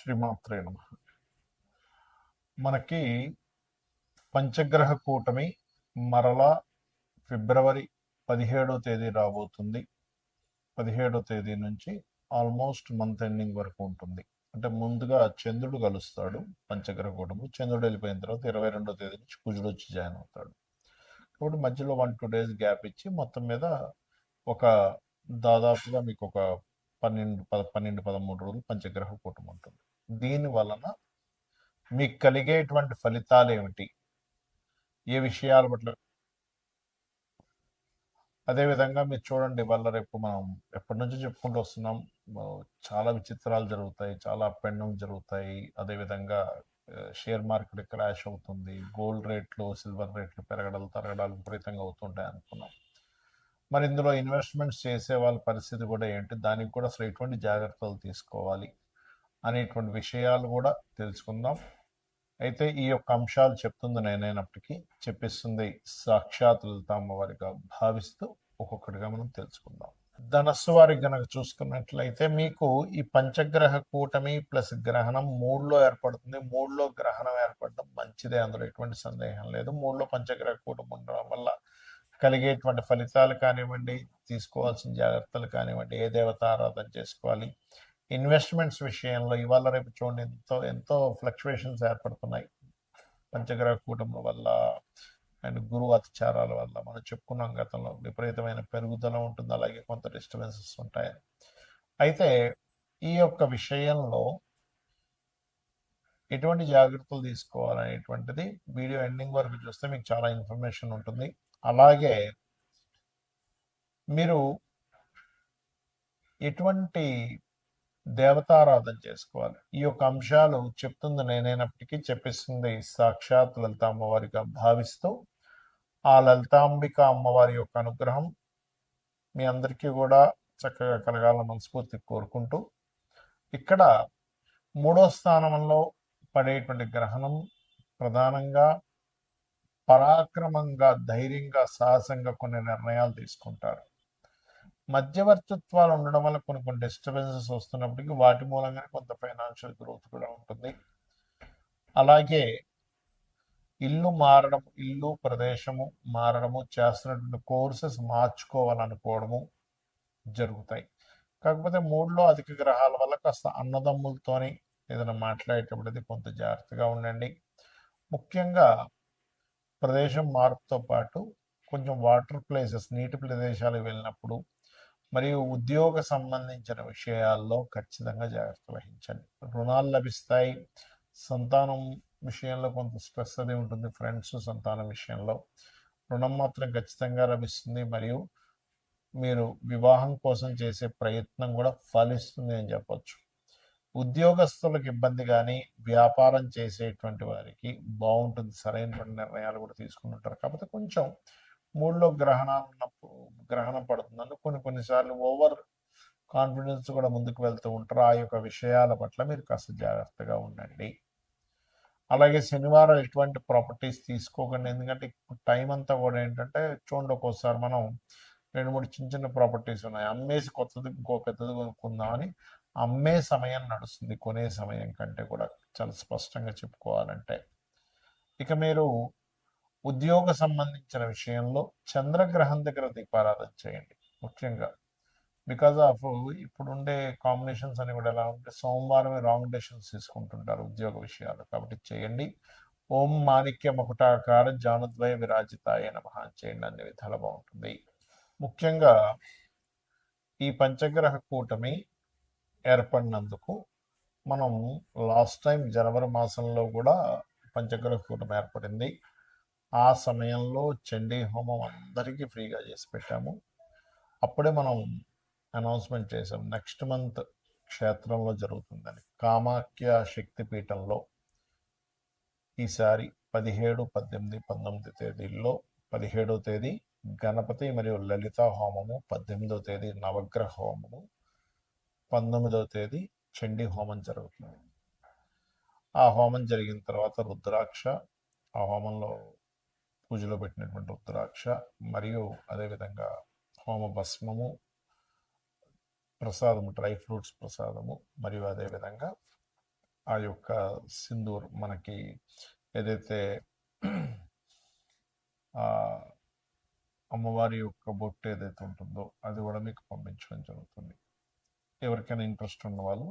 శ్రీమాత్రే నమః. మనకి పంచగ్రహ కూటమి మరలా ఫిబ్రవరి 17వ తేదీ రాబోతుంది. 17వ తేదీ నుంచి ఆల్మోస్ట్ మంత్ ఎండింగ్ వరకు ఉంటుంది. అంటే ముందుగా చంద్రుడు కలుస్తాడు పంచగ్రహ కూటమి. చంద్రుడు వెళ్ళిపోయిన తర్వాత 22వ తేదీ నుంచి కుజుడు వచ్చి జాయిన్ అవుతాడు. కాబట్టి మధ్యలో 1-2 డేస్ గ్యాప్ ఇచ్చి మొత్తం మీద ఒక దాదాపుగా మీకు ఒక 12-13 రోజులు పంచగ్రహ కూటమి ఉంటుంది. దీని వలన మీకు కలిగేటువంటి ఫలితాలు ఏమిటి, ఏ విషయాల పట్ల, అదేవిధంగా మీరు చూడండి, వల్ల రేపు మనం ఎప్పటి నుంచో చెప్పుకుంటూ వస్తున్నాం. ఆ, చాలా విచిత్రాలు జరుగుతాయి, చాలా అప్ అండ్ డౌన్ జరుగుతాయి. అదేవిధంగా షేర్ మార్కెట్ క్రాష్ అవుతుంది, గోల్డ్ రేట్లు సిల్వర్ రేట్లు పెరగడాలు తరగడాలు విపరీతంగా అవుతుంటాయి అనుకున్నాం. మరి ఇందులో ఇన్వెస్ట్మెంట్స్ చేసే వాళ్ళ పరిస్థితి కూడా ఏంటి, దానికి కూడా అసలు ఎటువంటి జాగ్రత్తలు తీసుకోవాలి అనేటువంటి విషయాలు కూడా తెలుసుకుందాం. అయితే ఈ యొక్క అంశాలు చెప్తుంది నేనైనప్పటికీ చెప్పిస్తుంది సాక్షాత్ లలిత అమ్మవారిగా భావిస్తూ ఒక్కొక్కటిగా మనం తెలుసుకుందాం. ధనస్సు వారికి గనక చూసుకున్నట్లయితే మీకు ఈ పంచగ్రహ కూటమి ప్లస్ గ్రహణం మూడులో ఏర్పడుతుంది. మూడులో గ్రహణం ఏర్పడడం మంచిదే, అందులో ఎటువంటి సందేహం లేదు. మూడులో పంచగ్రహ కూటమి ఉండడం వల్ల కలిగేటువంటి ఫలితాలు కానివ్వండి, తీసుకోవాల్సిన జాగ్రత్తలు కానివ్వండి, ఏ దేవత ఆరాధన చేసుకోవాలి, ఇన్వెస్ట్మెంట్స్ విషయంలో ఇవాళ రేపు చూడండి ఎంతో ఎంతో ఫ్లక్చువేషన్స్ ఏర్పడుతున్నాయి పంచగ్రహ కూటముల వల్ల అండ్ గురువు అతిచారాల వల్ల. మనం చెప్పుకున్నాం గతంలో విపరీతమైన పెరుగుదల ఉంటుంది, అలాగే కొంత డిస్టర్బెన్సెస్ ఉంటాయి. అయితే ఈ యొక్క విషయంలో ఎటువంటి జాగ్రత్తలు తీసుకోవాలనేటువంటిది వీడియో ఎండింగ్ వరకు చూస్తే మీకు చాలా ఇన్ఫర్మేషన్ ఉంటుంది. అలాగే మీరు ఎటువంటి దేవతారాధన చేసుకోవాలి, ఈ యొక్క అంశాలు చెప్తుంది నేనైనప్పటికీ చెప్పిస్తుంది సాక్షాత్ లలిత అమ్మవారిగా భావిస్తూ ఆ లలితాంబిక అమ్మవారి యొక్క అనుగ్రహం మీ అందరికీ కూడా చక్కగా కలగాలని మనస్ఫూర్తి కోరుకుంటూ, ఇక్కడ 3వ స్థానంలో పడేటువంటి గ్రహణం ప్రధానంగా పరాక్రమంగా, ధైర్యంగా, సాహసంగా కొన్ని నిర్ణయాలు తీసుకుంటారు. మధ్యవర్తిత్వాలు ఉండడం వల్ల కొన్ని కొన్ని డిస్టర్బెన్సెస్ వస్తున్నప్పటికీ వాటి మూలంగానే కొంత ఫైనాన్షియల్ గ్రోత్ కూడా ఉంటుంది. అలాగే ఇల్లు మారడం, ఇల్లు ప్రదేశము మారడము, చేస్తున్నటువంటి కోర్సెస్ మార్చుకోవాలనుకోవడము జరుగుతాయి. కాకపోతే మూడులో అధిక గ్రహాల వల్ల కాస్త అన్నదమ్ములతోని ఏదైనా మాట్లాడేటప్పుడు కొంత జాగ్రత్తగా ఉండండి. ముఖ్యంగా ప్రదేశం మార్పుతో పాటు కొంచెం వాటర్ ప్లేసెస్, నీటి ప్రదేశాలకు వెళ్ళినప్పుడు మరియు ఉద్యోగ సంబంధించిన విషయాల్లో ఖచ్చితంగా జాగ్రత్త వహించండి. రుణాలు లభిస్తాయి. సంతానం విషయంలో కొంత స్ట్రెస్ అది ఉంటుంది. ఫ్రెండ్స్ సంతానం విషయంలో రుణం మాత్రం ఖచ్చితంగా లభిస్తుంది. మరియు మీరు వివాహం కోసం చేసే ప్రయత్నం కూడా ఫలిస్తుంది అని చెప్పొచ్చు. ఉద్యోగస్తులకు ఇబ్బంది కానీ, వ్యాపారం చేసేటువంటి వారికి బాగుంటుంది, సరైనటువంటి నిర్ణయాలు కూడా తీసుకుంటుంటారు. కాకపోతే కొంచెం మూడులో గ్రహణాలు ఉన్నప్పుడు గ్రహణం పడుతుందని కొన్నిసార్లు ఓవర్ కాన్ఫిడెన్స్ కూడా ముందుకు వెళ్తూ ఉంటారు. ఆ యొక్క విషయాల పట్ల మీరు కాస్త జాగ్రత్తగా ఉండండి. అలాగే శనివారం ఎటువంటి ప్రాపర్టీస్ తీసుకోకండి, ఎందుకంటే టైం అంతా కూడా ఏంటంటే చూడండి, ఒక్కోసారి మనం 2-3 చిన్న చిన్న ప్రాపర్టీస్ ఉన్నాయి, అమ్మేసి కొత్తది ఇంకో పెద్దది కొనుక్కుందామని అమ్మే సమయం నడుస్తుంది కొనే సమయం కంటే కూడా, చాలా స్పష్టంగా చెప్పుకోవాలంటే. ఇక మీరు ఉద్యోగ సంబంధించిన విషయంలో చంద్రగ్రహం దగ్గర దీపారాధన చేయండి ముఖ్యంగా. బికాజ్ ఆఫ్ ఇప్పుడుండే కాంబినేషన్స్ అని కూడా ఎలా ఉంటే సోమవారమే రాంగ్ డెసిషన్స్ తీసుకుంటుంటారు ఉద్యోగ విషయాలు, కాబట్టి చేయండి. ఓం మాణిక్య మకుటాకార జానుద్వయ విరాజితాయ నమః చేయండి, అన్ని విధాలు బాగుంటుంది. ముఖ్యంగా ఈ పంచగ్రహ కూటమి ఏర్పడినందుకు మనం లాస్ట్ టైం జనవరి మాసంలో కూడా పంచగ్రహ కూటమి ఏర్పడింది. ఆ సమయంలో చండీ హోమం అందరికీ ఫ్రీగా చేసి పెట్టాము. అప్పుడే మనం అనౌన్స్మెంట్ చేసాం నెక్స్ట్ మంత్ క్షేత్రంలో జరుగుతుందని. కామాఖ్య శక్తిపీఠంలో ఈసారి 17, 18, 19 తేదీల్లో 17వ తేదీ గణపతి మరియు లలిత హోమము, 18వ తేదీ నవగ్రహ హోమము, 19వ తేదీ చండీ హోమం జరుగుతుంది. ఆ హోమం జరిగిన తర్వాత రుద్రాక్ష, ఆ హోమంలో పూజలో పెట్టినటువంటి రుద్రాక్ష మరియు అదేవిధంగా హోమ భస్మము, ప్రసాదము, డ్రై ఫ్రూట్స్ ప్రసాదము, మరియు అదేవిధంగా ఆ యొక్క సింధూర్ మనకి ఏదైతే ఆ అమ్మవారి యొక్క బొట్టు ఏదైతే ఉంటుందో అది కూడా మీకు పంపించడం జరుగుతుంది. ఎవరికైనా ఇంట్రెస్ట్ ఉన్న వాళ్ళు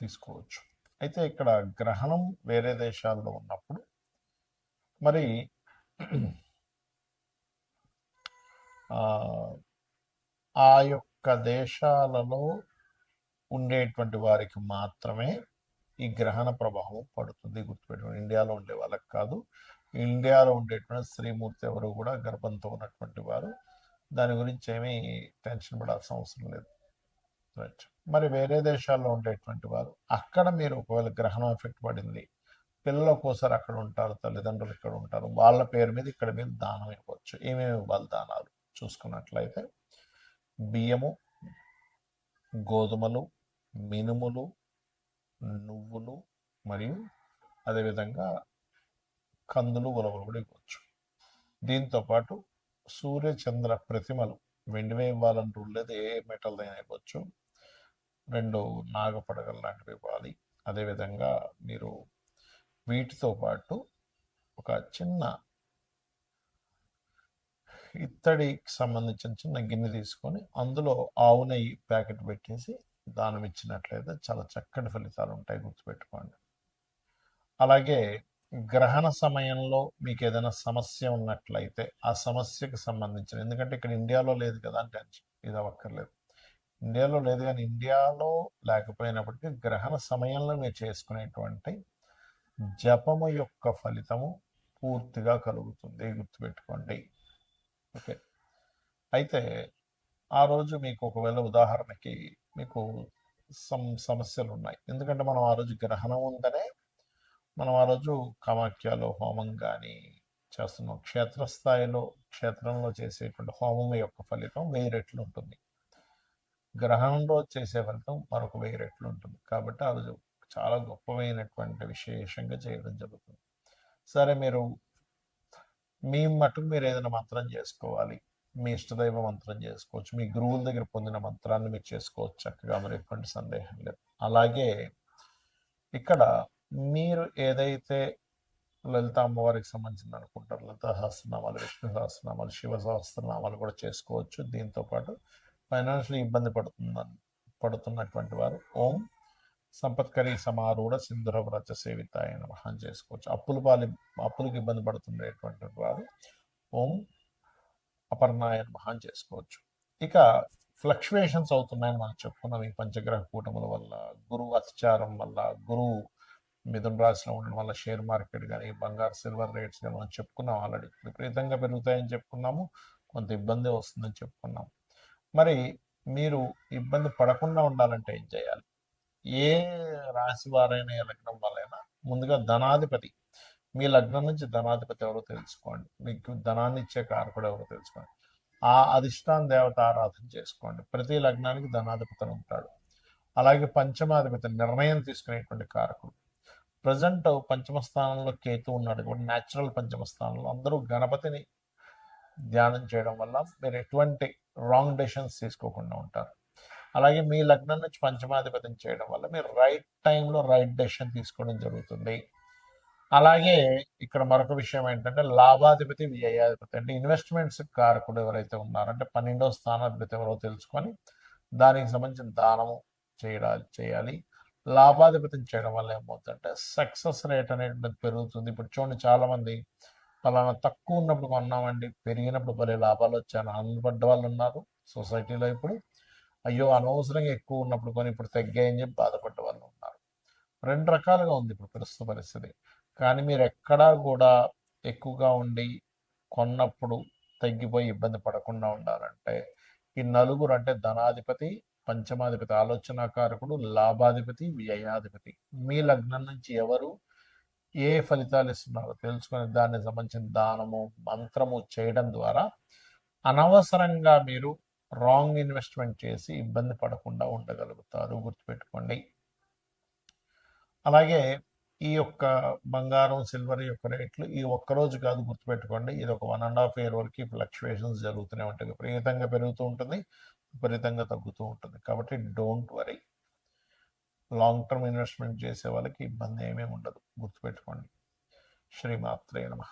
తీసుకోవచ్చు. అయితే ఇక్కడ గ్రహణం వేరే దేశాల్లో ఉన్నప్పుడు మరి ఆ యొక్క దేశాలలో ఉండేటువంటి వారికి మాత్రమే ఈ గ్రహణ ప్రభావం పడుతుంది. గుర్తుపెట్టుకోండి, ఇండియాలో ఉండే వాళ్ళకి కాదు. ఇండియాలో ఉండేటువంటి శ్రీమూర్తి ఎవరు కూడా గర్భంతో ఉన్నటువంటి వారు దాని గురించి ఏమీ టెన్షన్ పడాల్సిన అవసరం లేదు. రైట్. మరి వేరే దేశాల్లో ఉండేటువంటి వారు అక్కడ మీరు ఒకవేళ గ్రహణం ఎఫెక్ట్ పడింది, పిల్లల కోసం అక్కడ ఉంటారు, తల్లిదండ్రులు ఇక్కడ ఉంటారు, వాళ్ళ పేరు మీద ఇక్కడ మీరు దానం ఇవ్వచ్చు. ఏమేమి ఇవ్వాలి దానాలు చూసుకున్నట్లయితే బియ్యము, గోధుమలు, మినుములు, నువ్వులు మరియు అదేవిధంగా కందులు, ఉలవలు కూడా ఇవ్వచ్చు. దీంతోపాటు సూర్య చంద్ర ప్రతిమలు వెండివే ఇవ్వాలని రూల్ లేదు, ఏ మెటల్ అయినా ఇవ్వచ్చు. 2 నాగపడగలు లాంటివి ఇవ్వాలి. అదేవిధంగా మీరు వీటితో పాటు ఒక చిన్న ఇత్తడికి సంబంధించిన చిన్న గిన్నె తీసుకొని అందులో ఆవు నెయ్యి ప్యాకెట్ పెట్టేసి దానం ఇచ్చినట్లయితే చాలా చక్కటి ఫలితాలు ఉంటాయి, గుర్తుపెట్టుకోండి. అలాగే గ్రహణ సమయంలో మీకు ఏదైనా సమస్య ఉన్నట్లయితే ఆ సమస్యకు సంబంధించిన, ఎందుకంటే ఇక్కడ ఇండియాలో లేదు కదా అని టెన్షన్ ఇది అవ్వక్కర్లేదు. ఇండియాలో లేదు, కానీ ఇండియాలో లేకపోయినప్పటికీ గ్రహణ సమయంలో మీరు చేసుకునేటువంటి జపము యొక్క ఫలితము పూర్తిగా కలుగుతుంది, గుర్తుపెట్టుకోండి. ఓకే. అయితే ఆ రోజు మీకు ఒకవేళ ఉదాహరణకి మీకు సమస్యలు ఉన్నాయి, ఎందుకంటే మనం ఆ రోజు గ్రహణం ఉందనే మనం ఆ రోజు కామాఖ్యలో హోమం కానీ చేస్తున్నాం. క్షేత్రస్థాయిలో క్షేత్రంలో చేసేటువంటి హోమం యొక్క ఫలితం 1000 రెట్లు ఉంటుంది. గ్రహణంలో చేసే ఫలితం మరొక 1000 రెట్లు ఉంటుంది. కాబట్టి ఆ రోజు చాలా గొప్పమైనటువంటి విశేషంగా చేయడం జరుగుతుంది. సరే, మీరు మీ మటుకు మీరు ఏదైనా మంత్రం చేసుకోవాలి, మీ ఇష్టదైవ మంత్రం చేసుకోవచ్చు, మీ గురువుల దగ్గర పొందిన మంత్రాన్ని మీరు చేసుకోవచ్చు చక్కగా, మరి ఎటువంటి సందేహం లేదు. అలాగే ఇక్కడ మీరు ఏదైతే లలిత అమ్మవారికి సంబంధించిన అనుకుంటారు, లలిత సహస్రనామాలు, విష్ణు సహస్రనామాలు, శివ సహస్రనామాలు కూడా చేసుకోవచ్చు. దీంతోపాటు ఫైనాన్షియల్ ఇబ్బంది పడుతున్నటువంటి వారు ఓం సంపత్కరి సమారూఢ సింధుర వ్రత సేవితాయ నమః చేసుకోవచ్చు. అప్పులకు ఇబ్బంది పడుతుండేటువంటి వారు ఓం అపర్ణాయ నమః చేసుకోవచ్చు. ఇక ఫ్లక్చువేషన్స్ అవుతున్నాయని మనం చెప్పుకున్నాం ఈ పంచగ్రహ కూటముల వల్ల, గురువు అతిచారం వల్ల, గురువు మిథున రాశిలో ఉండడం వల్ల షేర్ మార్కెట్ కానీ బంగారు సిల్వర్ రేట్స్ కానీ మనం చెప్పుకున్నాం ఆల్రెడీ. విపరీతంగా పెరుగుతాయని చెప్పుకున్నాము, కొంత ఇబ్బంది వస్తుందని చెప్పుకున్నాం. మరి మీరు ఇబ్బంది పడకుండా ఉండాలంటే ఏం చేయాలి? ఏ రాశి వారైనా ఏ లగ్నం వాళ్ళైనా ముందుగా ధనాధిపతి, మీ లగ్నం నుంచి ధనాధిపతి ఎవరో తెలుసుకోండి, మీకు ధనాన్ని ఇచ్చే కారకుడు ఎవరో తెలుసుకోండి, ఆ అధిష్టాన దేవత ఆరాధన చేసుకోండి. ప్రతి లగ్నానికి ధనాధిపతి ఉంటాడు. అలాగే పంచమాధిపతి నిర్ణయం తీసుకునేటువంటి కారకుడు. ప్రజెంట్ పంచమ స్థానంలో కేతు ఉన్నాడు కూడా, న్యాచురల్ పంచమ స్థానంలో. అందరూ గణపతిని ధ్యానం చేయడం వల్ల మీరు ఎటువంటి రాంగ్ డెసిషన్స్ తీసుకోకుండా ఉంటారు. అలాగే మీ లగ్నం నుంచి పంచమాధిపతిని చేయడం వల్ల మీరు రైట్ టైంలో రైట్ డెసిషన్ తీసుకోవడం జరుగుతుంది. అలాగే ఇక్కడ మరొక విషయం ఏంటంటే లాభాధిపతి, వ్యయాధిపతి అంటే ఇన్వెస్ట్మెంట్స్ కారకుడు ఎవరైతే ఉన్నారో, అంటే 12వ స్థానాధిపతి ఎవరో తెలుసుకొని దానికి సంబంధించిన దానము చేయాలి. లాభాధిపతిని చేయడం వల్ల ఏమవుతుందంటే సక్సెస్ రేట్ అనేది పెరుగుతుంది. ఇప్పుడు చూడండి, చాలామంది ఫలానా తక్కువ ఉన్నప్పుడు కొన్నామండి, పెరిగినప్పుడు భలే లాభాలు వచ్చాయని ఆనందపడ్డ వాళ్ళు ఉన్నారు సొసైటీలో. ఇప్పుడు అయ్యో అనవసరంగా ఎక్కువ ఉన్నప్పుడు కొని ఇప్పుడు తగ్గాయని చెప్పి బాధపడ్డ వాళ్ళు ఉన్నారు. 2 రకాలుగా ఉంది ఇప్పుడు ప్రస్తుత పరిస్థితి. కానీ మీరు ఎక్కడా కూడా ఎక్కువగా ఉండి కొన్నప్పుడు తగ్గిపోయి ఇబ్బంది పడకుండా ఉండాలంటే ఈ నలుగురు, అంటే ధనాధిపతి, పంచమాధిపతి ఆలోచనాకారకుడు, లాభాధిపతి, వ్యయాధిపతి, మీ లగ్నం నుంచి ఎవరు ఏ ఫలితాలు ఇస్తున్నారో తెలుసుకొని దానికి సంబంధించిన దానము మంత్రము చేయడం ద్వారా అనవసరంగా మీరు రాంగ్ ఇన్వెస్ట్మెంట్ చేసి ఇబ్బంది పడకుండా ఉండగలుగుతారు, గుర్తుపెట్టుకోండి. అలాగే ఈ యొక్క బంగారం, సిల్వర్ యొక్క రేట్లు ఈ ఒక్కరోజు కాదు, గుర్తుపెట్టుకోండి. ఇది ఒక 1.5 year వరకు ఫ్లక్చువేషన్స్ జరుగుతూనే ఉంటాయి. విపరీతంగా పెరుగుతూ ఉంటుంది, విపరీతంగా తగ్గుతూ ఉంటుంది. కాబట్టి don't worry. Long term investment చేసే వాళ్ళకి ఇబ్బంది ఏమీ ఉండదు, గుర్తుపెట్టుకోండి. శ్రీమాత్రే నమః.